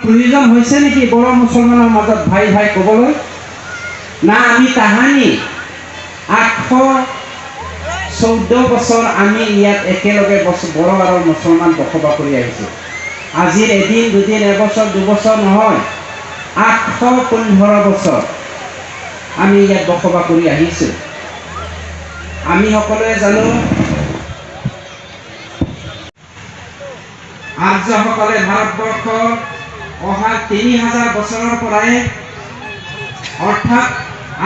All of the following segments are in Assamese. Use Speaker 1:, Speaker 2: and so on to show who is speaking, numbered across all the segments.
Speaker 1: প্ৰয়োজন হৈছে নেকি বড়ো মুছলমানৰ মাজত ভাই ভাই ক'বলৈ? না আমি তাহানি 814 বছৰ আমি ইয়াত একেলগে বড়ো আৰু মুছলমান বসবাস কৰি আহিছোঁ। আজিৰ এদিন দুদিন এবছৰ দুবছৰ নহয়, 815 বছৰ আমি ইয়াত বসবাস কৰি আহিছোঁ। আমি সকলোৱে জানো আৰ্যসকলে ভাৰতবৰ্ষৰ অহা 3000 বছৰৰ পৰাই অৰ্থাৎ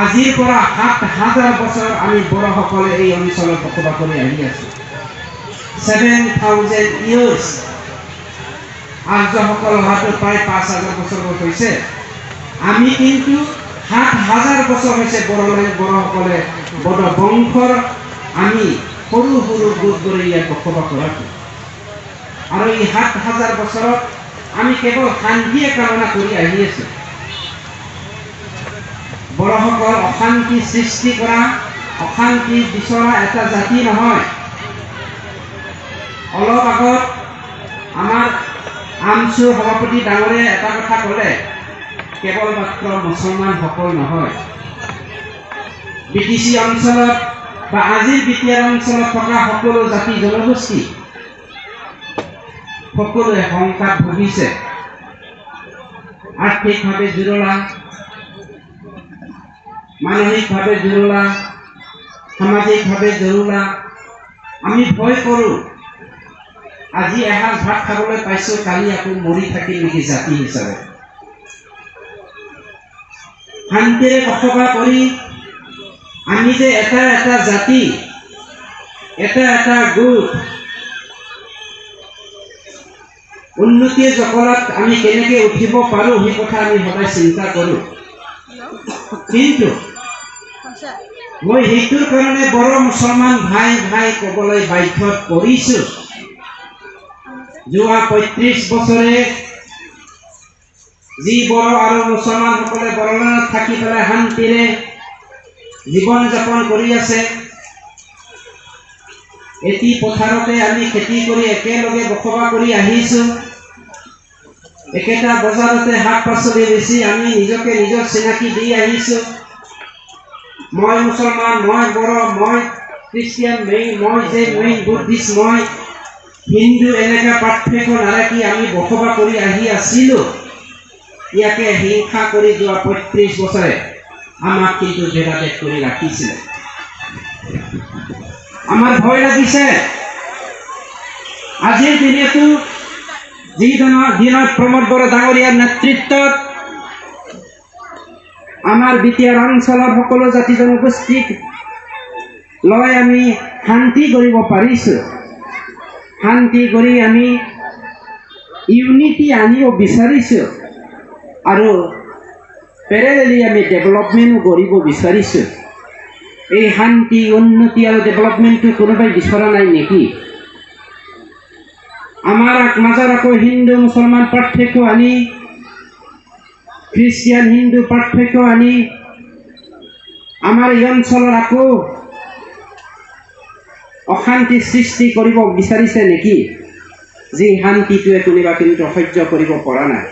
Speaker 1: আজিৰ পৰা 7000 বছৰ আমি বড়োসকলে এই অঞ্চলত বসবাস কৰি আহি আছোঁ। 7000 years আৰ্যসকল অহাটো প্ৰায় 5000 বছৰ হৈছে। আমি কিন্তু 7000 বছৰ হৈছে বড়োসকলে বড়ো বংশৰ আমি সৰু সৰু গোটবোৰে ইয়াত বসবাস কৰাটো। আৰু এই 7000 বছৰত আমি কেৱল শান্তিয়ে কামনা কৰি আহি আছোঁ। বড়োসকল অশান্তি সৃষ্টি কৰা, অশান্তি বিচৰা এটা জাতি নহয়। অলপ আগত আমাৰ আমচু সভাপতি ডাঙৰে এটা কথা ক'লে, কেৱল মাত্ৰ মুছলমানসকল নহয়, BTC অঞ্চলত বা আজিৰ BTR অঞ্চলত থকা সকলো জাতি জনগোষ্ঠী সকলোৱে সংকট ভুগিছে। আৰ্থিকভাৱে জুৰুলা, মানসিকভাৱে জুৰুলা, সামাজিকভাৱে জুৰুলা। আমি ভয় কৰোঁ, আজি এসাঁজ ভাত খাবলৈ পাইছোঁ, কালি আকৌ মৰি থাকিল নেকি জাতি হিচাপে। শান্তিৰে বসবাস কৰি আমি যে এটা এটা জাতি, এটা এটা গোট, উন্নতিৰ জখলাত আমি কেনেকৈ উঠিব পাৰোঁ সেই কথা আমি সদায় চিন্তা কৰোঁ। কিন্তু মই সেইটোৰ কাৰণে বড়ো মুছলমান ভাই ভাই ক'বলৈ বাধ্যত পৰিছোঁ। যোৱা 35 বছৰে যি বড়ো আৰু মুছলমানসকলে বড়োলেণ্ডত থাকি পেলাই শান্তিৰে জীৱন যাপন কৰি আছে, এটি পথাৰতে আমি খেতি কৰি একেলগে বসবাস কৰি আহিছোঁ। একেটা বজাৰতে শাক পাচলি বেছি আমি নিজকে নিজৰ চিনাকি দি আহিছোঁ। মই মুছলমান, মই বড়ো, মই খ্ৰীষ্টিয়ান, মই জৈন, বুদ্ধিষ্ট, মই হিন্দু, এনেকুৱা পাৰ্থক্য নাৰাখি আমি বসবাস কৰি আহি আছিলোঁ। ইয়াকে হিংসা কৰি যোৱা 35 বছৰে আমাক কিন্তু ভেদাভেদ কৰি ৰাখিছিলে। আমাৰ ভয় লাগিছে, আজিৰ দিনতো যি দিনত প্ৰমোদ বড়ো ডাঙৰীয়াৰ নেতৃত্বত আমাৰ BTR অঞ্চলৰ সকলো জাতি জনগোষ্ঠীক লৈ আমি শান্তি কৰিব পাৰিছোঁ। শান্তি কৰি আমি ইউনিটি আনিব বিচাৰিছোঁ আৰু পেৰেলেলি আমি ডেভেলপমেণ্ট কৰিব বিচাৰিছোঁ। এই শান্তি, উন্নতি আৰু ডেভেলপমেণ্টটো কোনোবাই বিচৰা নাই নেকি? আমাৰ মাজত আকৌ হিন্দু মুছলমান পাৰ্থক্য আনি, খ্ৰীষ্টিয়ান হিন্দু পাৰ্থক্য আনি আমাৰ এই অঞ্চলত আকৌ অশান্তি সৃষ্টি কৰিব বিচাৰিছে নেকি? যি শান্তিটোৱে কোনোবা কিন্তু সহ্য কৰিব পৰা নাই।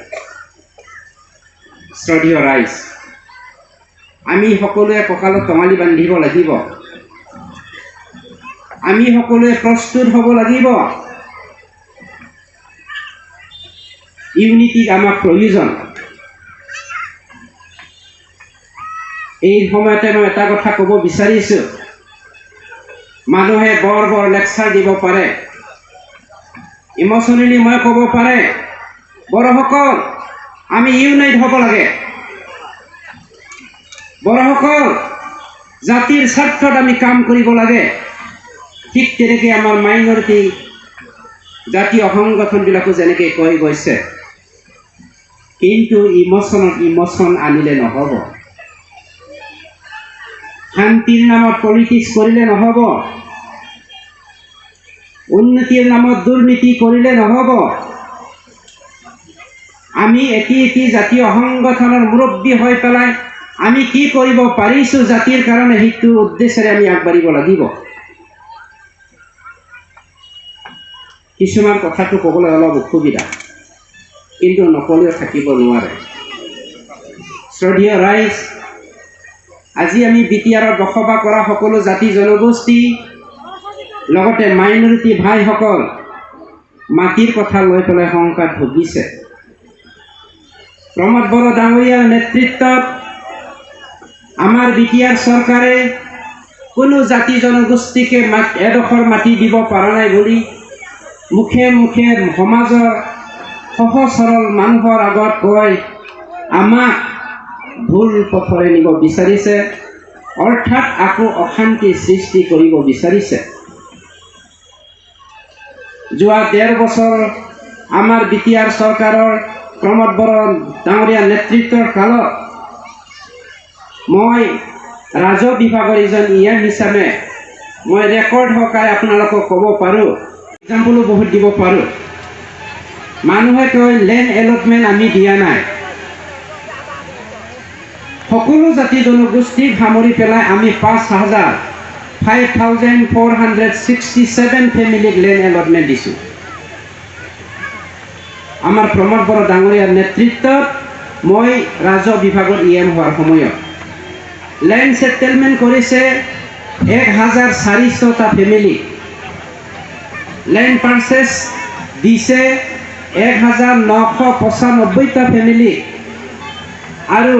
Speaker 1: শ্ৰদ্ধেয় ৰাইজ, আমি সকলোৱে কঁকালত টঙালি বান্ধিব লাগিব। আমি সকলোৱে প্ৰস্তুত হ'ব লাগিব। ইউনিটিক আমাক প্ৰয়োজন। এই সময়তে মই এটা কথা ক'ব বিচাৰিছোঁ, মানুহে বৰ বৰ লেকচাৰ দিব পাৰে, ইম'চনেলি মই ক'ব পাৰে, বড়োসকল আমি ইউনাইট হ'ব লাগে, বড়োসকল জাতিৰ স্বাৰ্থত আমি কাম কৰিব লাগে। ঠিক তেনেকৈ আমাৰ মাইনৰিটি জাতীয় সংগঠনবিলাকো যেনেকৈ কৈ গৈছে। কিন্তু ইম'চন আনিলে নহ'ব, শান্তিৰ নামত পলিটিক্স কৰিলে নহ'ব, উন্নতিৰ নামত দুৰ্নীতি কৰিলে নহ'ব। আমি এটি জাতীয় সংগঠনৰ মুৰব্বী হৈ পেলাই আমি কি কৰিব পাৰিছোঁ জাতিৰ কাৰণে, সেইটো উদ্দেশ্যেৰে আমি আগবাঢ়িব লাগিব। কিছুমান কথাটো ক'বলৈ অলপ অসুবিধা। কিন্তু নকলেও থাকিব নোৱাৰে। শ্ৰদ্ধেয় ৰাইজ, আজি আমি বিটিআৰত বসবাস কৰা সকলো জাতি জনগোষ্ঠী লগতে মাইনৰিটি ভাইসকল মাটিৰ কথা লৈ পেলাই শংকাত ভুগিছে। প্ৰমোদ বড়ো ডাঙৰীয়াৰ নেতৃত্বত আমাৰ বিটিআৰ চৰকাৰে কোনো জাতি জনগোষ্ঠীকে এডোখৰ মাটি দিব পৰা নাই বুলি মুখে মুখে সমাজৰ সহজ সৰল মানুহৰ আগত কৈ আমাক ভুল পথৰে নিব বিচাৰিছে, অৰ্থাৎ আকৌ অশান্তি সৃষ্টি কৰিব বিচাৰিছে। যোৱা 1.5 বছৰ আমাৰ বিটিআৰ চৰকাৰৰ প্ৰমোদ বড়ো ডাঙৰীয়াৰ নেতৃত্বৰ কালত মই ৰাজহ বিভাগৰ এজন ইএম হিচাপে মই ৰেকৰ্ড সহকাৰে আপোনালোকক ক'ব পাৰোঁ, এক্সাম্পলো বহুত দিব পাৰোঁ। মানুহে কয় লেণ্ড এলটমেণ্ট আমি দিয়া নাই। সকলো জাতি জনগোষ্ঠীক সামৰি পেলাই আমি 5,467 ফেমিলিক লেণ্ড এলটমেণ্ট দিছোঁ। আমাৰ প্ৰমোদ বড়ো ডাঙৰীয়াৰ নেতৃত্বত মই ৰাজহ বিভাগৰ ইএম হোৱাৰ সময়ত লেণ্ড সেটেলমেণ্ট কৰিছে 1,400টা ফেমিলি, লেণ্ড পাৰ্চেছ দিছে 1,995টা ফেমিলি, আৰু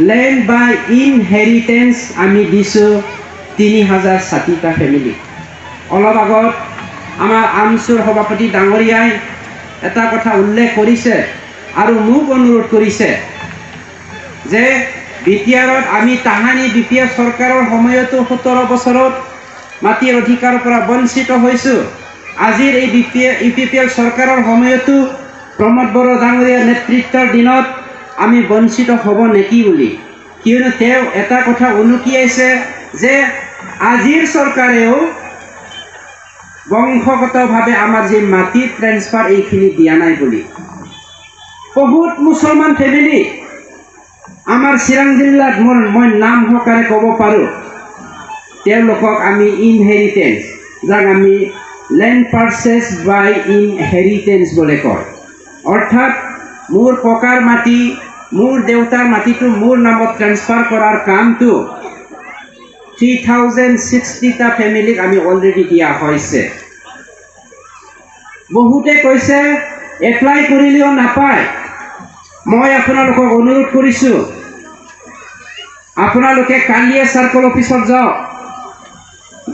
Speaker 1: লেণ্ড বাই ইনহেৰিটেঞ্চ আমি দিছোঁ 3,060টা ফেমিলি। অলপ আগত আমাৰ আমচুৰ সভাপতি ডাঙৰীয়াই এটা কথা উল্লেখ কৰিছে আৰু মোক অনুৰোধ কৰিছে যে বিটিআৰত আমি তাহানি বিপিএফ চৰকাৰৰ সময়তো 17 বছৰত মাটিৰ অধিকাৰৰ পৰা বঞ্চিত হৈছোঁ। আজিৰ এই ইউপিপিএল চৰকাৰৰ সময়তো প্ৰমোদ বড়ো ডাঙৰীয়াৰ নেতৃত্বৰ দিনত আমি বঞ্চিত হ'ব নেকি বুলি, কিয়নো তেওঁ এটা কথা উনুকিয়াইছে যে আজিৰ চৰকাৰেও বংশগতভাৱে আমাৰ যি মাটি ট্ৰেন্সফাৰ এইখিনি দিয়া নাই বুলি। বহুত মুছলমান ফেমিলি আমাৰ চিৰাং জিলাত মই নাম সহকাৰে ক'ব পাৰোঁ, তেওঁলোকক আমি ইনহেৰিটেঞ্চ, যাক আমি লেণ্ড পাৰ্চেছ বাই ইনহেৰিটেঞ্চ বুলি কয়, অৰ্থাৎ মোৰ ককাৰ মাটি, মোৰ দেউতাৰ মাটিটো মোৰ নামত ট্ৰেন্সফাৰ কৰাৰ কামটো 3,060টা ফেমিলিক আমি অলৰেডি দিয়া হৈছে। বহুতে কৈছে এপ্লাই কৰিলেও নাপায়। মই আপোনালোকক অনুৰোধ কৰিছোঁ, আপোনালোকে কালিয়ে চাৰ্কল অফিচত যাওক।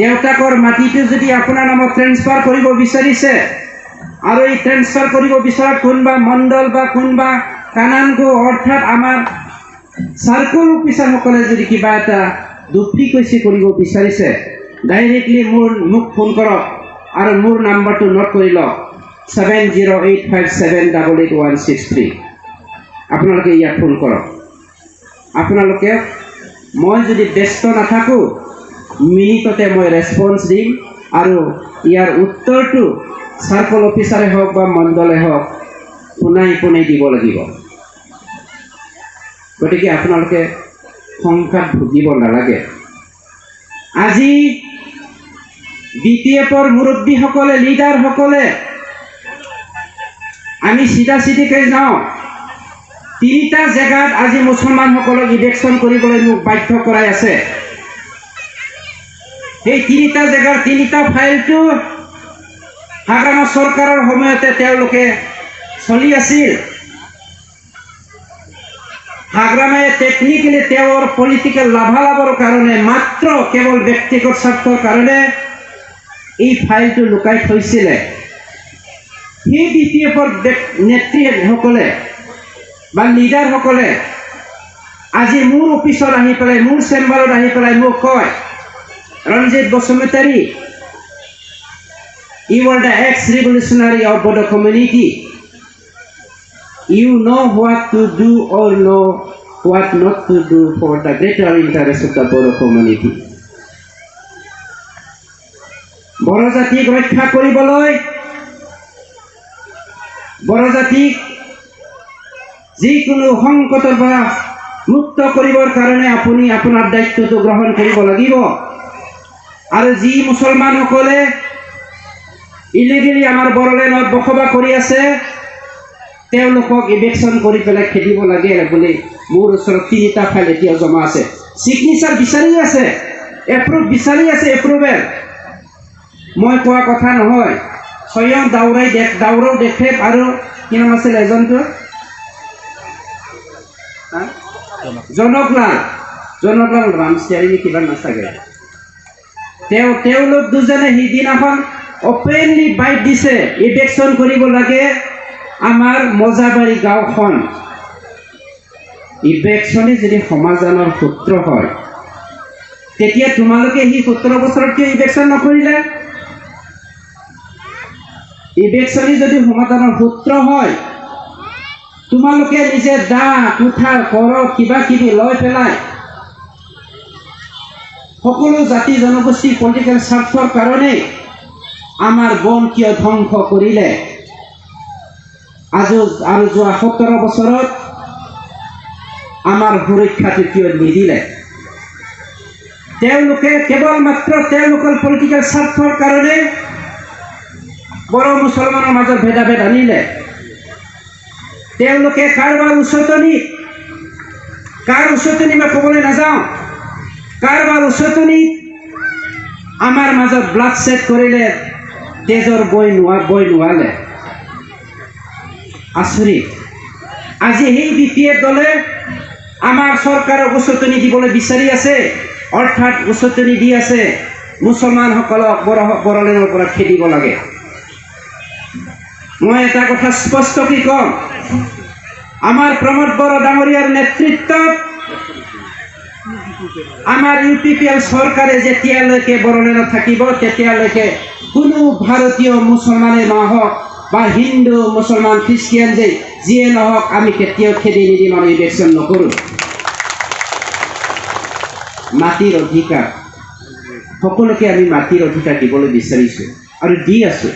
Speaker 1: দেউতাকৰ মাটিটো যদি আপোনাৰ নামত ট্ৰেন্সফাৰ কৰিব বিচাৰিছে আৰু এই ট্ৰেন্সফাৰ কৰিব বিচৰাত কোনোবা মণ্ডল বা কোনোবা কানানগো, অৰ্থাৎ আমাৰ চাৰ্কল অফিচাৰসকলে যদি কিবা এটা ডুপ্লিকেচি কৰিব বিচাৰিছে, ডাইৰেক্টলি মোক ফোন কৰক আৰু মোৰ নাম্বাৰটো নোট কৰি লওক, 7085788163। আপোনালোকে ইয়াত ফোন কৰক। আপোনালোকে, মই যদি ব্যস্ত নাথাকোঁ, মিনিটতে মই ৰেছপন্স দিম আৰু ইয়াৰ উত্তৰটো চাৰ্কল অফিচাৰে হওক বা মণ্ডলে হওক পোনাই পোনাই দিব লাগিব। গতিকে আপোনালোকে শংকাত ভুগিব নালাগে। আজি বিপিএফৰ মুৰব্বীসকলে, লিডাৰসকলে আমি চিধা চিধিকৈ যাওঁ। 3টা জেগাত আজি মুছলমানসকলক ইলেকশ্যন কৰিবলৈ মোক বাধ্য কৰাই আছে। সেই 3টা জেগাৰ 3টা ফাইলটো হাগ্ৰামা চৰকাৰৰ সময়তে তেওঁলোকে চলি আছিল। হাগ্ৰামাই টেকনিকেলি তেওঁৰ পলিটিকেল লাভালাভৰ কাৰণে, মাত্ৰ কেৱল ব্যক্তিগত স্বাৰ্থৰ কাৰণে এই ফাইলটো লুকাই থৈছিলে। সেই বিপিএফৰ নেতৃসকলে বা লিডাৰসকলে আজি মোৰ অফিচত আহি পেলাই, মোৰ চেম্বাৰত আহি পেলাই মোক কয়, Ranjit Basumatary, you are the ex-revolutionary of Bodo community. You know what to do or know what not to do for the greater interest of the Bodo community. Bodo জাতিক ৰক্ষা কৰিবলৈ, বড়ো জাতিক যিকোনো সংকটৰ পৰা মুক্ত কৰিবৰ কাৰণে আপুনি আপোনাৰ দায়িত্বটো গ্ৰহণ কৰিব লাগিব। আৰু যি মুছলমানসকলে ইলিগেলি আমাৰ বড়োলেণ্ডত বসবাস কৰি আছে, তেওঁলোকক ইলেকশ্যন কৰি পেলাই খেদিব লাগে বুলি মোৰ ওচৰত 3টা ফাইল এতিয়া জমা আছে। চিগনেচাৰ বিচাৰি আছে, এপ্ৰুভ বিচাৰি আছে, এপ্ৰুভেল। মই কোৱা কথা নহয়, স্বয়ং দাউৰাও দেখে আৰু কি নাম আছিল এজনটো জনকলাল ৰামচিয়াৰী কিবা নাথাকে। তেওঁলোক দুজনে সিদিনাখন অপেনলি বাইট দিছে ইলেকশ্যন কৰিব লাগে আমাৰ মজাবাৰী গাঁওখন। ইলেকশ্যনে যদি সমাধানৰ সূত্ৰ হয়, তেতিয়া তোমালোকে সি 17 বছৰত কিয় ইলেকশ্যন নকৰিলে? ইলেকশ্যনে যদি সমাধানৰ সূত্ৰ হয়, তোমালোকে নিজে দা কুঠাৰ কৰক কিবা কিবি লৈ পেলাই সকলো জাতি জনগোষ্ঠী পলিটিকেল স্বাৰ্থৰ কাৰণে আমাৰ বন কিয় ধ্বংস কৰিলে? আৰু যোৱা 17 বছৰত আমাৰ সুৰক্ষাটো কিয় নিদিলে? তেওঁলোকে কেৱল মাত্ৰ তেওঁলোকৰ পলিটিকেল স্বাৰ্থৰ কাৰণে বড়ো মুছলমানৰ মাজত ভেদাভেদ আনিলে। তেওঁলোকে কাৰোবাৰ উচতনি মই ক'বলৈ নাযাওঁ, কাৰোবাৰ উচতনিত আমাৰ মাজত ব্লাড ছেড কৰিলে, তেজৰ বৈ নোৱালে। আচৰিত। আজি সেই BPF দলে আমাৰ চৰকাৰক উচতনি দিবলৈ বিচাৰি আছে, অৰ্থাৎ উচতনি দি আছে মুছলমানসকলক বড়োলেণ্ডৰ পৰা খেদিব লাগে। মই এটা কথা স্পষ্টকৈ কম, আমাৰ প্ৰমোদ বড়ো ডাঙৰীয়াৰ নেতৃত্বত আমাৰ UPPL চৰকাৰে যেতিয়ালৈকে বড়োলেণ্ডত থাকিব, তেতিয়ালৈকে কোনো ভাৰতীয় মুছলমানে নহওক বা হিন্দু মুছলমান খ্ৰীষ্টিয়ান যিয়ে নহওক, আমি কেতিয়াও খেদি নিদিম আৰু ইলেকশ্যন নকৰোঁ। মাটিৰ অধিকাৰ সকলোকে আমি মাটিৰ অধিকাৰ দিবলৈ বিচাৰিছোঁ আৰু দি আছোঁ।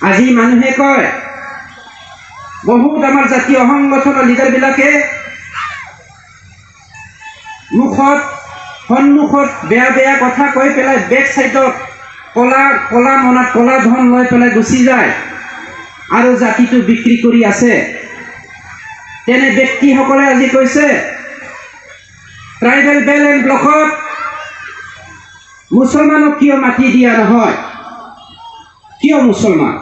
Speaker 1: আজি মানুহে কয়, বহুত আমাৰ জাতীয় সংগঠনৰ লিডাৰবিলাকে সন্মুখত বেয়া কথা কৈ পেলাই বেক চাইডত কলা মনাত কলা ধন লৈ পেলাই গুচি যায় আৰু জাতিটো বিক্ৰী কৰি আছে। তেনে ব্যক্তিসকলে আজি কৈছে ট্ৰাইবেল বেল এণ্ড ব্লকত মুছলমানক কিয় মাটি দিয়া নহয়? কিয় মুছলমান?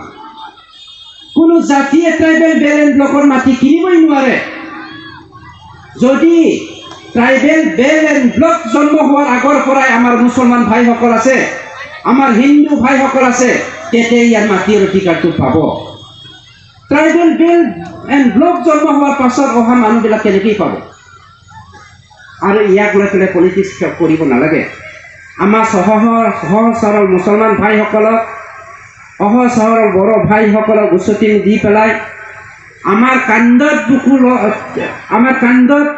Speaker 1: কোনো জাতিয়ে ট্ৰাইবেল বেল এণ্ড ব্লকৰ মাটি কিনিবই নোৱাৰে। যদি ট্ৰাইবেল বেল এণ্ড ব্লক জন্ম হোৱাৰ আগৰ পৰাই আমাৰ মুছলমান ভাইসকল আছে, আমাৰ হিন্দু ভাইসকল আছে, তেতিয়া ইয়াৰ মাটিৰ অধিকাৰটো পাব। ট্ৰাইবেল বেল এণ্ড ব্লক জন্ম হোৱাৰ পাছত অহা মানুহবিলাক কেনেকৈ পাব? আৰু ইয়াক লৈ পেলাই পলিটিক্স কৰিব নালাগে। আমাৰ সহজ সৰল মুছলমান ভাইসকলক, সহজ সৰল বড়ো ভাইসকলক উচতনি দি পেলাই আমাৰ কাণ্ডত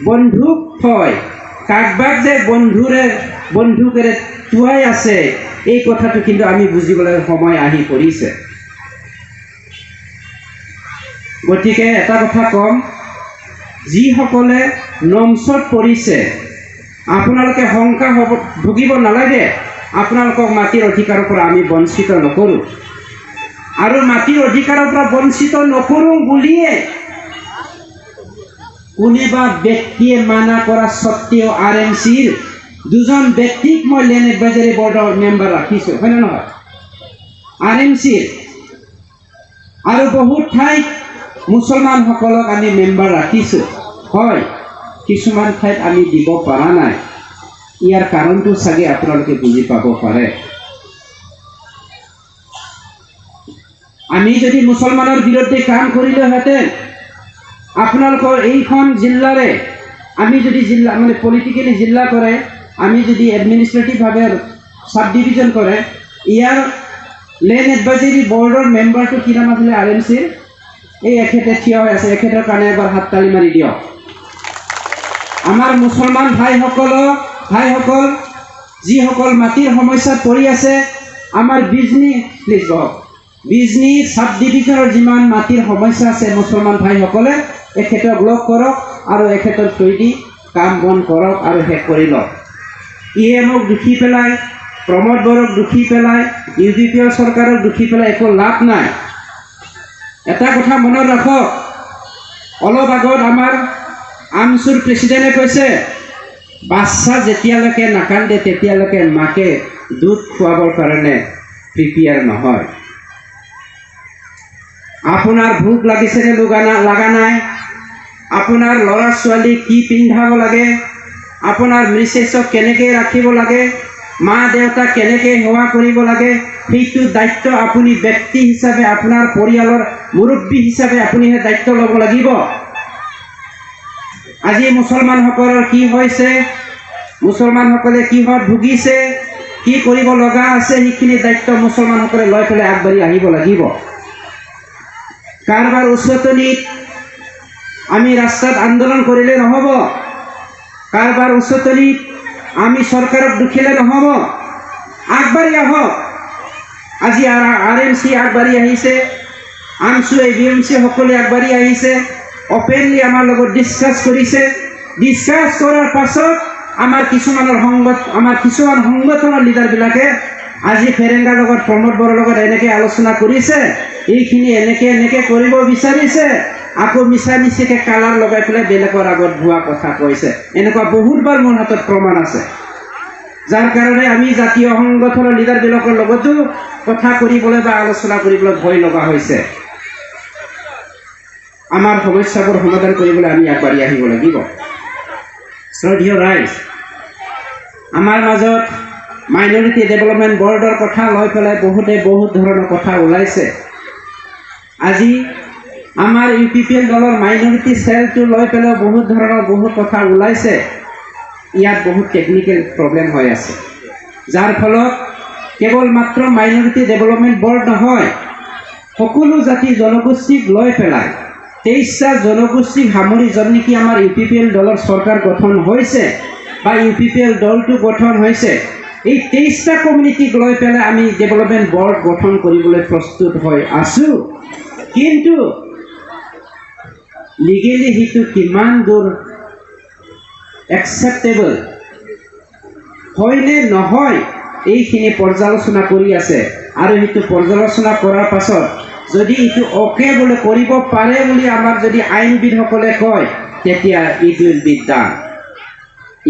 Speaker 1: বন্ধুক থয়, কাকবাক যে বন্ধুকেৰে টুৱাই আছে, এই কথাটো কিন্তু আমি বুজিবলৈ সময় আহি পৰিছে। গতিকে এটা কথা কম, যিসকলে নমছত পৰিছে, আপোনালোকে শংকা ভুগিব নালাগে। আপোনালোকক মাটিৰ অধিকাৰৰ পৰা আমি বঞ্চিত নকৰোঁ, আৰু মাটিৰ অধিকাৰৰ পৰা বঞ্চিত নকৰোঁ বুলিয়ে কোনোবা ব্যক্তিয়ে মানা কৰা স্বত্তেও RMCৰ 2জন ব্যক্তিক মই লেণ্ড এডভাইজাৰী বৰ্ডৰ মেম্বাৰ ৰাখিছোঁ, হয়নে নহয়? RMCৰ আৰু বহুত ঠাইত মুছলমানসকলক আমি মেম্বাৰ ৰাখিছোঁ। হয়, কিছুমান ঠাইত আমি দিব পৰা নাই। ইয়াৰ কাৰণটো চাগে আপোনালোকে বুজি পাব পাৰে। আমি যদি মুছলমানৰ বিৰুদ্ধে কাম কৰিলোহেঁতেন, আপোনালোকৰ এইখন জিলাৰে আমি যদি পলিটিকেলি জিলা কৰে, আমি যদি এডমিনিষ্ট্ৰেটিভভাৱে সাব ডিভিজন কৰে, ইয়াৰ লেণ্ড এডভাইজাৰী বৰ্ডৰ মেম্বাৰটো কি নাম আছিলে RMCৰ? এই এখেতে থিয় হৈ আছে, এখেতৰ কাৰণে এবাৰ হাত তালি মাৰি দিয়ক। আমাৰ মুছলমান ভাইসকল যিসকল মাটিৰ সমস্যাত পৰি আছে, আমাৰ বিজনী সাব ডিভিজনৰ যিমান মাটিৰ সমস্যা আছে, মুছলমান ভাইসকলে এখেতক লগ কৰক আৰু এখেতৰ থ্ৰুদি কাম বন কৰক আৰু শেষ কৰি লওক। EMক দুখি পেলাই, প্ৰমোদ বড়োক দুখি পেলাই, UPPL চৰকাৰক দুখি পেলাই একো লাভ নাই। এটা কথা মনত ৰাখক, অলপ আগত আমাৰ আমচুৰ প্ৰেচিডেণ্টে কৈছে বাচ্চা যেতিয়ালৈকে নাকান্দে তেতিয়ালৈকে মাকে দুধ খুৱাবৰ কাৰণে প্ৰিপেয়াৰ নহয়। আপোনাৰ ভোক লাগিছেনে লগা নাই, আপোনাৰ ল'ৰা ছোৱালীক কি পিন্ধাব লাগে, আপোনাৰ মিছেছক কেনেকৈ ৰাখিব লাগে, মা দেউতাক কেনেকৈ সেৱা কৰিব লাগে, সেইটো দায়িত্ব আপুনি ব্যক্তি হিচাপে, আপোনাৰ পৰিয়ালৰ মুৰব্বী হিচাপে আপুনিহে দায়িত্ব ল'ব লাগিব। আজি মুছলমানসকলৰ কি হৈছে, মুছলমানসকলে কিহত ভুগিছে, কি কৰিব লগা আছে, সেইখিনি দায়িত্ব মুছলমানসকলে লৈ পেলাই আগবাঢ়ি আহিব লাগিব। কাৰোবাৰ উচতনিত আমি ৰাস্তাত আন্দোলন কৰিলে নহ'ব, কাৰোবাৰ উচতনিত আমি চৰকাৰক দুখিলে নহ'ব। আগবাঢ়ি আহক। আজি RMC আগবাঢ়ি আহিছে, আমচু AVMC সকলোৱে আগবাঢ়ি আহিছে, অপেনলি আমাৰ লগত ডিছকাছ কৰিছে। ডিছকাছ কৰাৰ পাছত আমাৰ কিছুমান সংগঠনৰ লিডাৰবিলাকে আজি ফেৰেংগাৰ লগত, প্ৰমোদ বড়োৰ লগত এনেকৈ আলোচনা কৰিছে, এইখিনি এনেকৈ কৰিব বিচাৰিছে, আকৌ মিছা মিছিকৈ কালাৰ লগাই পেলাই বেলেগৰ আগত ভুৱা কথা কৈছে। এনেকুৱা বহুতবাৰ মোৰ হাতত প্ৰমাণ আছে, যাৰ কাৰণে আমি জাতীয় সংগঠনৰ লিডাৰবিলাকৰ লগতো কথা কৰিবলৈ বা আলোচনা কৰিবলৈ ভয় লগা হৈছে। আমাৰ সমস্যাবোৰ সমাধান কৰিবলৈ আমি আগবাঢ়ি আহিব লাগিব। শ্ৰদ্ধেয় ৰাইজ, আমাৰ মাজত মাইনৰিটি ডেভেলপমেণ্ট বৰ্ডৰ কথা লৈ পেলাই বহুত ধৰণৰ কথা ওলাইছে। আজি আমাৰ UPPL দলৰ মাইনৰিটি চেলটো লৈ পেলাই বহুত কথা ওলাইছে। ইয়াত বহুত টেকনিকেল প্ৰব্লেম হৈ আছে, যাৰ ফলত কেৱল মাত্ৰ মাইনৰিটি ডেভেলপমেণ্ট বৰ্ড নহয়, সকলো জাতি জনগোষ্ঠীক লৈ পেলাই 23টা জনগোষ্ঠীক সামৰি য'ত নেকি আমাৰ UPPL দলৰ চৰকাৰ গঠন হৈছে বা UPPL দলটো গঠন হৈছে, এই 23টা কমিউনিটিক লৈ পেলাই আমি ডেভেলপমেণ্ট বৰ্ড গঠন কৰিবলৈ প্ৰস্তুত হৈ আছোঁ। কিন্তু লিগেলি সেইটো কিমান দূৰ একচেপ্টেবল হয়নে নহয়, এইখিনি পৰ্যালোচনা কৰি আছে। আৰু সেইটো পৰ্যালোচনা কৰাৰ পাছত যদি এইটো অ'কে বোলে কৰিব পাৰে বুলি আমাৰ যদি আইনবিদসকলে কয়, তেতিয়া ইট উইল বি ডান।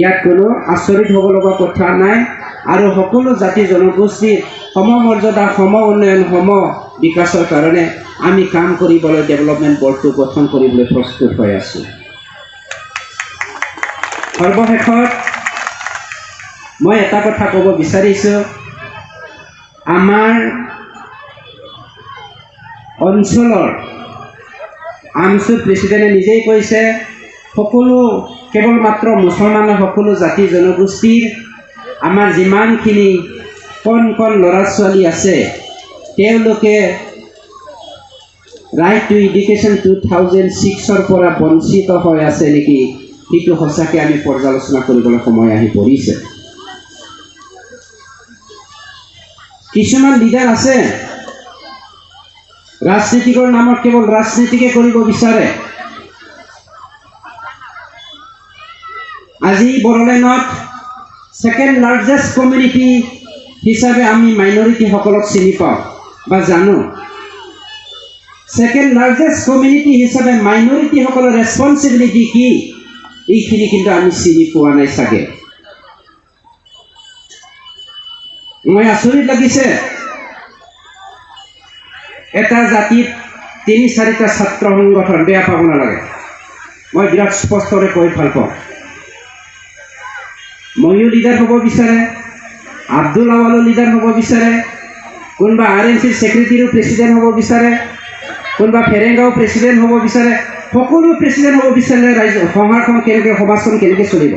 Speaker 1: ইয়াত কোনো আচৰিত হ'ব লগা কথা নাই। আৰু সকলো জাতি জনগোষ্ঠীৰ সমমৰ্যাদা, সম উন্নয়ন, সম বিকাশৰ কাৰণে আমি কাম কৰিবলৈ ডেভেলপমেণ্ট বৰ্ডটো গঠন কৰিবলৈ প্ৰস্তুত হৈ আছোঁ। সৰ্বশেষত মই এটা কথা ক'ব বিচাৰিছোঁ, আমাৰ অঞ্চলৰ আমচুৰ প্ৰেচিডেণ্টে নিজেই কৈছে, সকলো কেৱল মাত্ৰ মুছলমানৰ সকলো জাতি জনগোষ্ঠীৰ আমাৰ যিমানখিনি কণ ল'ৰা ছোৱালী আছে, তেওঁলোকে ৰাইট টু এডুকেশ্যন 2006ৰ পৰা বঞ্চিত হৈ আছে নেকি, সেইটো সঁচাকৈ আমি পৰ্যালোচনা কৰিবলৈ সময় আহি পৰিছে। কিছুমান লিডাৰ আছে ৰাজনীতিকৰ নামত কেৱল ৰাজনীতিকে কৰিব বিচাৰে। আজি বড়োলেণ্ডত ছেকেণ্ড লাৰ্জেষ্ট কমিউনিটি হিচাপে আমি মাইনৰিটিসকলক চিনি পাওঁ বা জানো। ছেকেণ্ড লাৰ্জেষ্ট কমিউনিটি হিচাপে মাইনৰিটিসকলৰ ৰেছপনচিবিলিটি কি, এইখিনি কিন্তু আমি চিনি পোৱা নাই চাগে। মই আচৰিত লাগিছে, এটা জাতিত 3-4টা ছাত্ৰ সংগঠন, বেয়া পাব নালাগে, মই বিৰাট স্পষ্টৰে কৈ ভাল পাওঁ। ময়ো লিডাৰ হ'ব বিচাৰে, আব্দুল আৱালো লিডাৰ হ'ব বিচাৰে, কোনোবা RMCৰ ছেক্ৰেটাৰীও প্ৰেচিডেণ্ট হ'ব বিচাৰে, কোনোবা ফেৰেংগাও প্ৰেচিডেণ্ট হ'ব বিচাৰে। সকলো প্ৰেচিডেণ্ট হ'ব বিচাৰিলে ৰাইজ সংসাৰখন কেনেকৈ, সমাজখন কেনেকৈ চলিব?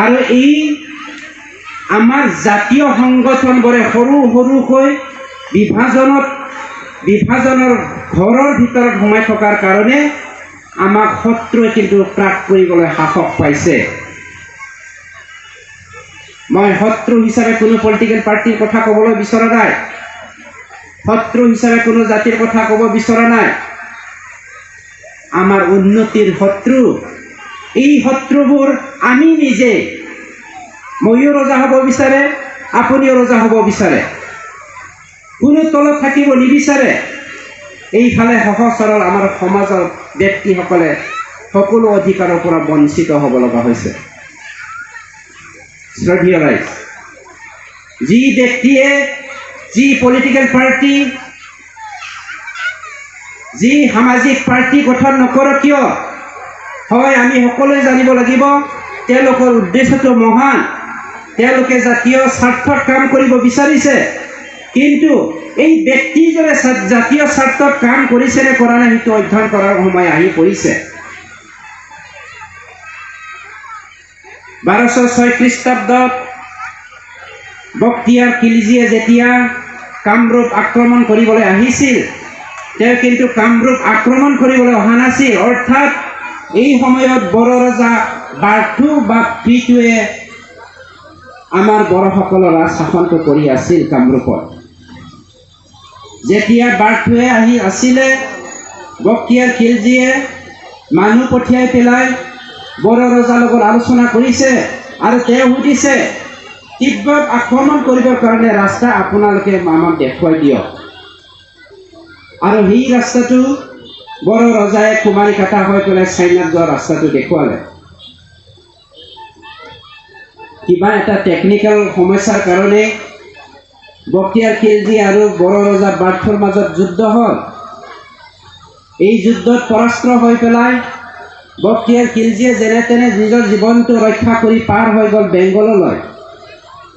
Speaker 1: আৰু এই আমাৰ জাতীয় সংগঠনবোৰে সৰুকৈ বিভাজনৰ ঘৰৰ ভিতৰত সোমাই থকাৰ কাৰণে আমাক শত্ৰুৱে কিন্তু ত্ৰাস কৰিবলৈ সাহস পাইছে। মই শত্ৰু হিচাপে কোনো পলিটিকেল পাৰ্টিৰ কথা ক'বলৈ বিচৰা নাই, শত্ৰু হিচাপে কোনো জাতিৰ কথা ক'ব বিচৰা নাই। আমাৰ উন্নতিৰ শত্ৰু, এই শত্ৰুবোৰ আমি নিজে। ময়ো ৰজা হ'ব বিচাৰে, আপুনিও ৰজা হ'ব বিচাৰে। কোনো তলত থাকিব নিবিচাৰে। এইফালে সহজ সৰল আমাৰ সমাজৰ ব্যক্তিসকলে সকলো অধিকাৰৰ পৰা বঞ্চিত হ'ব লগা হৈছে। শ্ৰদ্ধেয় ৰাইজ, যি ব্যক্তিয়ে যি পলিটিকেল পাৰ্টি যি সামাজিক পাৰ্টি গঠন নকৰক কিয়, হয় আমি সকলোৱে জানিব লাগিব তেওঁলোকৰ উদ্দেশ্যটো মহান, তেওঁলোকে জাতীয় স্বাৰ্থত কাম কৰিব বিচাৰিছে। কিন্তু এই ব্যক্তিজনে জাতীয় স্বাৰ্থত কাম কৰিছে নে কৰা নাই সেইটো অধ্যয়ন কৰাৰ সময় আহি পৰিছে। 1206 খ্ৰীষ্টাব্দত বক্তিয়াৰ খিলজীয়ে যেতিয়া কামৰূপ আক্ৰমণ কৰিবলৈ আহিছিল, তেওঁ কিন্তু কামৰূপ আক্ৰমণ কৰিবলৈ অহা নাছিল। অৰ্থাৎ এই সময়ত বড় ৰজা বাৰ্থু বা পৃথুৱে আমাৰ বড়োসকলৰ শাসনটো কৰি আছিল কামৰূপত। যেতিয়া বাৰ্থুৱে আহি আছিলে, বক্তিয়াৰ খিলজীয়ে মানুহ পঠিয়াই পেলাই বড় ৰজাৰ লগত আলোচনা কৰিছে আৰু তেওঁ সুধিছে তিব্বত আক্ৰমণ কৰিবৰ কাৰণে ৰাস্তা আপোনালোকে আমাক দেখুৱাই দিয়ক। আৰু সেই ৰাস্তাটো বড় ৰজাই কুমাৰী কাটা হৈ পেলাই চাইনাত যোৱা ৰাস্তাটো দেখুৱালে। কিবা এটা টেকনিকেল সমস্যাৰ কাৰণে বক্তিয়াৰ খিলজী আৰু বড় ৰজা বাৰ্থুৰ মাজত যুদ্ধ হ'ল। এই যুদ্ধত পৰাস্ত হৈ পেলাই বক্তিয়াৰ খিলজীয়ে যেনে তেনে নিজৰ জীৱনটো ৰক্ষা কৰি পাৰ হৈ গ'ল বেংগললৈ,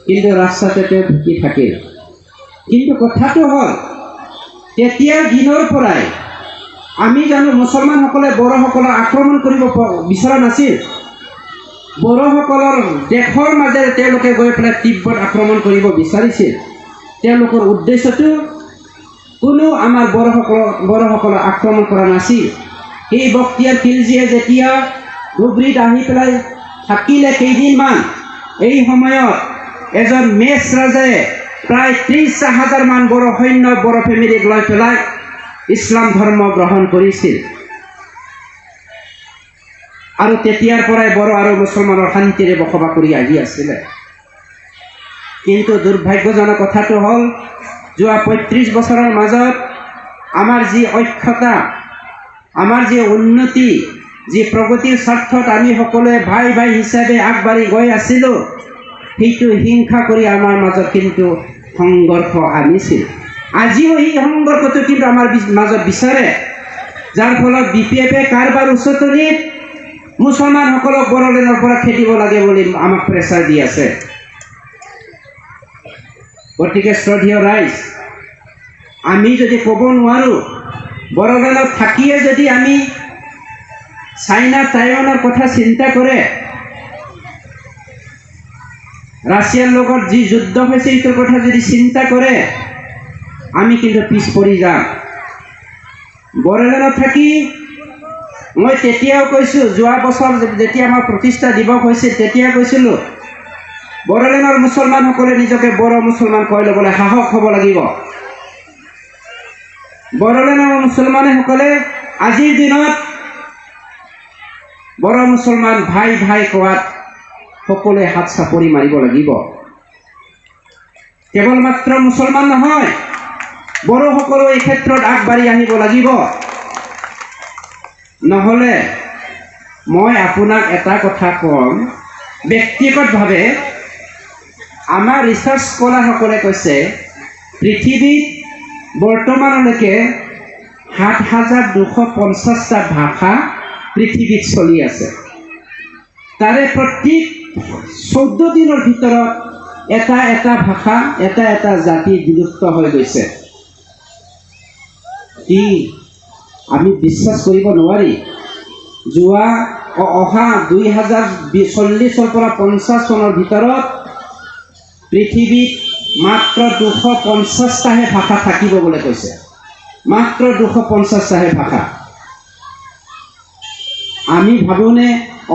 Speaker 1: কিন্তু ৰাস্তাতে তেওঁ ঢুকি থাকিল। কিন্তু কথাটো হ'ল তেতিয়াৰ দিনৰ পৰাই আমি জানো মুছলমানসকলে বড়োসকলক আক্ৰমণ কৰিব বিচৰা নাছিল। বড়োসকলৰ দেশৰ মাজেৰে তেওঁলোকে গৈ পেলাই তিব্বত আক্ৰমণ কৰিব বিচাৰিছিল। তেওঁলোকৰ উদ্দেশ্যটো কোনো আমাৰ বড়োসকলক আক্ৰমণ কৰা নাছিল। এই বক্তিয়াৰ খিলজীয়ে যেতিয়া ধুবুৰীত আহি পেলাই থাকিলে কেইদিনমান, এই সময়ত এজন মেচ ৰাজাই প্ৰায় 30,000 মান বড়ো সৈন্য বড়ো ফেমিলিক লৈ পেলাই ইছলাম ধৰ্ম গ্ৰহণ কৰিছিল। আৰু তেতিয়াৰ পৰাই বড়ো আৰু মুছলমানৰ শান্তিৰে বসবাস কৰি আহি আছিলে। কিন্তু দুৰ্ভাগ্যজনক কথাটো হ'ল যোৱা 35 বছৰৰ মাজত আমাৰ যি অক্ষতা, আমাৰ যি উন্নতি, যি প্ৰগতিৰ স্বাৰ্থত আমি সকলোৱে ভাই ভাই হিচাপে আগবাঢ়ি গৈ আছিলোঁ, সেইটো হিংসা কৰি আমাৰ মাজত কিন্তু সংঘৰ্ষ আনিছিল। আজিও এই সংঘৰ্ষটো কিন্তু আমাৰ মাজত বিচাৰে, যাৰ ফলত BPF-এ কাৰোবাৰ উচতনিত মুছলমানসকলক বড়োলেণ্ডৰ পৰা খেদিব লাগে বুলি আমাক প্ৰেছাৰ দি আছে। গতিকে শ্ৰদ্ধেয় ৰাইজ, আমি যদি ক'ব নোৱাৰোঁ বড়োলেণ্ডত থাকিয়ে যদি আমি চাইনা টাইৱানৰ কথা চিন্তা কৰে, ৰাছিয়াৰ লগত যি যুদ্ধ হৈছে এইটোৰ কথা যদি চিন্তা কৰে, আমি কিন্তু পিছ পৰি যাম। বড়োলেণ্ডত থাকি মই তেতিয়াও কৈছোঁ, যোৱা বছৰ যেতিয়া আমাৰ প্ৰতিষ্ঠা দিৱস হৈছিল তেতিয়া কৈছিলোঁ বড়োলেণ্ডৰ মুছলমানসকলে নিজকে বড়ো মুছলমান কৈ ল'বলৈ সাহস হ'ব লাগিব। বড়োলেণ্ডৰ মুছলমানসকলে আজিৰ দিনত বড়ো মুছলমান ভাই ভাই কোৱাত সকলোৱে হাত চাপৰি মাৰিব লাগিব। কেৱল মাত্ৰ মুছলমান নহয়, বড়োসকলো এই ক্ষেত্ৰত আগবাঢ়ি আহিব লাগিব। নহ'লে মই আপোনাক এটা কথা ক'ম, ব্যক্তিগতভাৱে আমাৰ ৰিচাৰ্চ স্কলাৰসকলে কৈছে পৃথিৱীত বৰ্তমানলৈকে 7,250টা ভাষা পৃথিৱীত চলি আছে। তাৰে প্ৰত্যেক 14 দিনৰ ভিতৰত এটা এটা ভাষা, এটা এটা জাতি বিলুপ্ত হৈ গৈছে। কি আমি বিশ্বাস কৰিব নোৱাৰি, অহা 2040 পৰা 50 চনৰ ভিতৰত পৃথিৱীত মাত্ৰ 250টাহে ভাষা থাকিব বুলি কৈছে। মাত্ৰ 250টাহে ভাষা। আমি ভাবোঁনে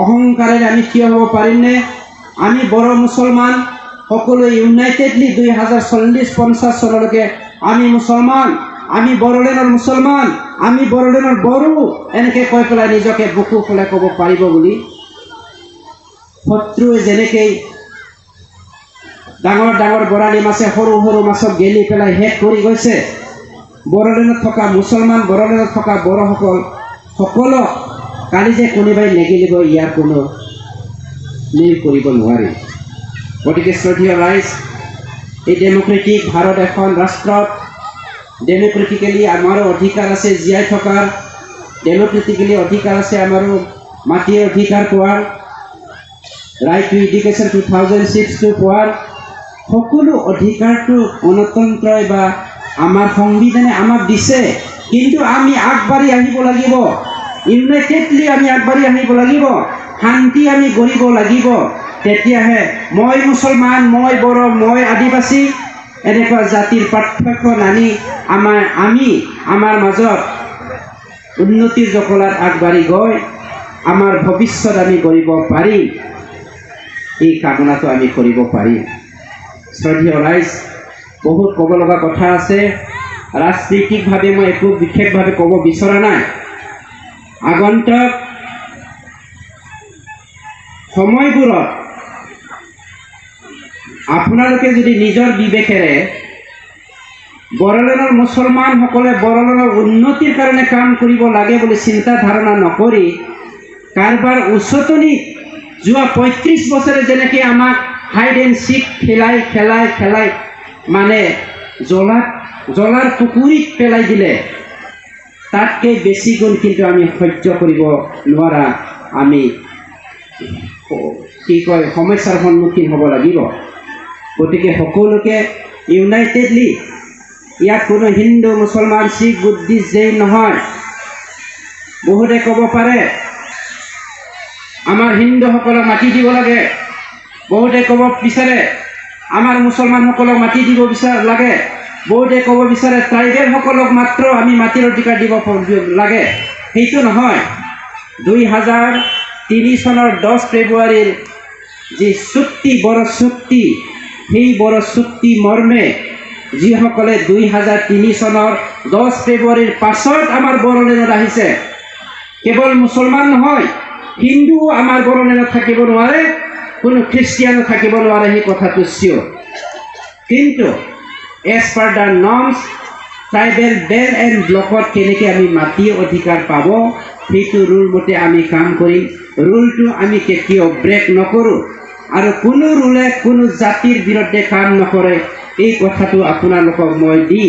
Speaker 1: অহংকাৰেৰে আমি থিয় হ'ব পাৰিমনে? আমি বড়ো মুছলমান সকলোৱে ইউনাইটেডলি 2040-50 চনলৈকে আমি মুছলমান, আমি বড়োলেণ্ডৰ মুছলমান, আমি বড়োলেণ্ডৰ বড়ো এনেকৈ কৈ পেলাই নিজকে বুকু ফুলাই ক'ব পাৰিব বুলি শত্ৰুৱে যেনেকৈ ডাঙৰ ডাঙৰ বৰালি মাছে সৰু সৰু মাছক গেলি পেলাই শেষ কৰি গৈছে। বড়োলেণ্ডত থকা মুছলমান, বড়োলেণ্ডত থকা বড়োসকল সকলক কালি যে কোনোবাই নেগেলিব ইয়াৰ কোনো মিল কৰিব নোৱাৰি। গতিকে শ্ৰদ্ধেয় ৰাইজ, এই ডেমক্ৰেটিক ভাৰত এখন ৰাষ্ট্ৰত ডেমক্ৰেটিকেলি আমাৰো অধিকাৰ আছে জীয়াই থকাৰ, ডেমক্ৰেটিকেলি অধিকাৰ আছে আমাৰো মাটিৰ অধিকাৰ পোৱাৰ, ৰাইট টু এডুকেশ্যন 2006 পোৱাৰ। সকলো অধিকাৰটো গণতন্ত্ৰই বা আমাৰ সংবিধানে আমাক দিছে, কিন্তু আমি আগবাঢ়ি আহিব লাগিব। ইউনাইটেডলি আমি আগবাঢ়ি আহিব লাগিব, শান্তি আমি গঢ়িব লাগিব। তেতিয়াহে মই মুছলমান, মই বড়ো, মই আদিবাসী এনেকুৱা জাতিৰ পাৰ্থক্য নানি আমি আমাৰ মাজত উন্নতিৰ জখলাত আগবাঢ়ি গৈ আমাৰ ভৱিষ্যত আমি গঢ়িব পাৰিম, এই কামনাটো আমি কৰিব পাৰিম। শ্ৰদ্ধেয় ৰাইজ, বহুত ক'ব লগা কথা আছে। ৰাজনৈতিকভাৱে মই একো বিশেষভাৱে ক'ব বিচৰা নাই। আগন্তুক সময়বোৰত আপোনালোকে যদি নিজৰ বিবেকেৰে বড়োলেণ্ডৰ মুছলমানসকলে বড়োলেণ্ডৰ উন্নতিৰ কাৰণে কাম কৰিব লাগে বুলি চিন্তা ধাৰণা নকৰি কাৰোবাৰ উচতনিত যোৱা 35 বছৰে যেনেকৈ আমাক হাইড এণ্ড চিক খেলাই মানে জ্বলাৰ পুখুৰীত পেলাই দিলে, তাতকৈ বেছি গুণ কিন্তু আমি সহ্য কৰিব নোৱাৰা আমি সমস্যাৰ সন্মুখীন হ'ব লাগিব। গতিকে সকলোকে ইউনাইটেডলি, ইয়াত কোনো হিন্দু, মুছলমান, শিখ, বুদ্ধিষ্ট, জৈন নহয়। বহুতে ক'ব পাৰে আমাৰ হিন্দুসকলক মাটি দিব লাগে, বহুতে ক'ব বিচাৰে আমাৰ মুছলমানসকলক মাটি দিব লাগে, বহুতে ক'ব বিচাৰে ট্ৰাইবেলসকলক মাত্ৰ আমি মাটিৰ অধিকাৰ দিব লাগে। সেইটো নহয়। 2003 চনৰ 10 ফেব্ৰুৱাৰীৰ যি চুক্তি, বড়ো চুক্তি, সেই বড়ো চুক্তি মৰ্মে যিসকলে 2003 চনৰ 10 ফেব্ৰুৱাৰীৰ পাছত আমাৰ বড়োলেণ্ডত আহিছে, কেৱল মুছলমান নহয়, হিন্দুও আমাৰ বড়োলেণ্ডত থাকিব নোৱাৰে, কোনো খ্ৰীষ্টিয়ানো থাকিব নোৱাৰে, সেই কথাটো চিয়ৰ। কিন্তু as per the norms tribal belt and ব্লকত কেনেকৈ আমি মাটিৰ অধিকাৰ পাব, সেইটো ৰুল মতে আমি কাম কৰিম। ৰুলটো আমি কেতিয়াও ব্ৰেক নকৰোঁ, আৰু কোনো ৰুলে কোনো জাতিৰ বিৰুদ্ধে কাম নকৰে। এই কথাটো আপোনালোকক মই দি,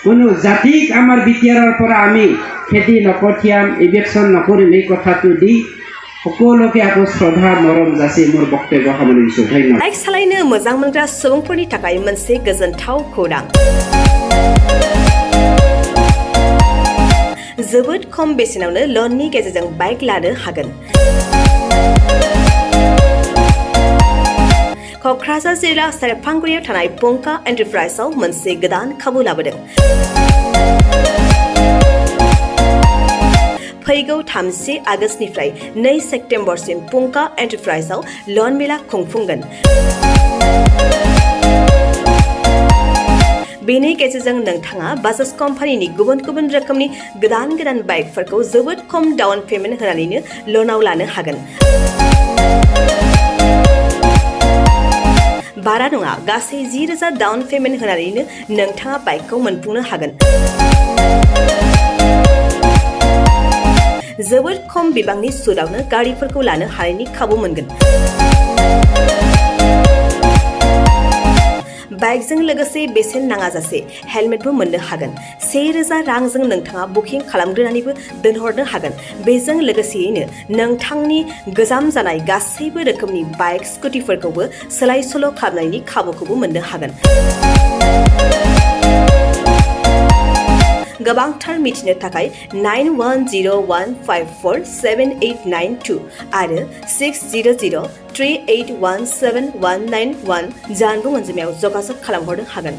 Speaker 1: কোনো জাতিক আমাৰ বিটিয়াৰৰ পৰা আমি খেদি নপঠিয়াম, ইভেকশ্যন নকৰিম, এই কথাটো দি সকলোকে আকৌ শ্ৰদ্ধা মৰম যাচি মোৰ বক্তব্য সামৰিছোঁ। ধন্যবাদ।
Speaker 2: बाइक सालायनो मोजां मोनग्रा सुबुंफोरनि थाखाय मोनसे गोजोनथाव खौरां। जोबोद खम बेसेनावनो लननि गेजेरजों बाइक लानो हागोन। क'क्राझार जिल्ला सेरफांगुरियाव थानाय पंका एन्टारप्राइजआव मोनसे गोदान खाबु लाबोदों। फैगौ 30 आगस्तनिफ्राय 2 सेप्तेम्बरसिम पंका एन्टारप्राइजआव लन मेला खुंफुंगोन। बेनि गेजेरजों नोंथाङा बाजाज कम्पानिनि गुबुन गुबुन रोखोमनि गोदान बाइकफोरखौ जोबोद खम डाउन पेमेन्ट होनानैनो लनाव लानो हागोन। बारा नङा, गासै 10,000 डाउन पेमेन्ट होनानैनो नोंथाङा बाइकखौ मोनफुंनो हागोन। जोबोद खम बिबांनि सुदआवनो गारिफोरखौ लानो हानायनि खाबु मोनगोन। बाइकजों लोगोसे बेसेन नाङाजासे हेलमेटबो मोननो हागोन। 1,000 रांजों नोंथाङा बुकिं खालामग्रोनानैबो दोनहरनो हागोन। बेजों लोगोसेयैनो नोंथांनि गोजाम जानाय गासैबो रोखोमनि बाइक स्कुटिफोरखौबो सोलाय सोल' खालामनायनि खाबुखौबो मोननो हागोन। गोबांथार मिथिनो थाखाय 9101547892 आरो 6003817191 जानबुं अनजिमायाव जगाजग खालामहरनो हागोन।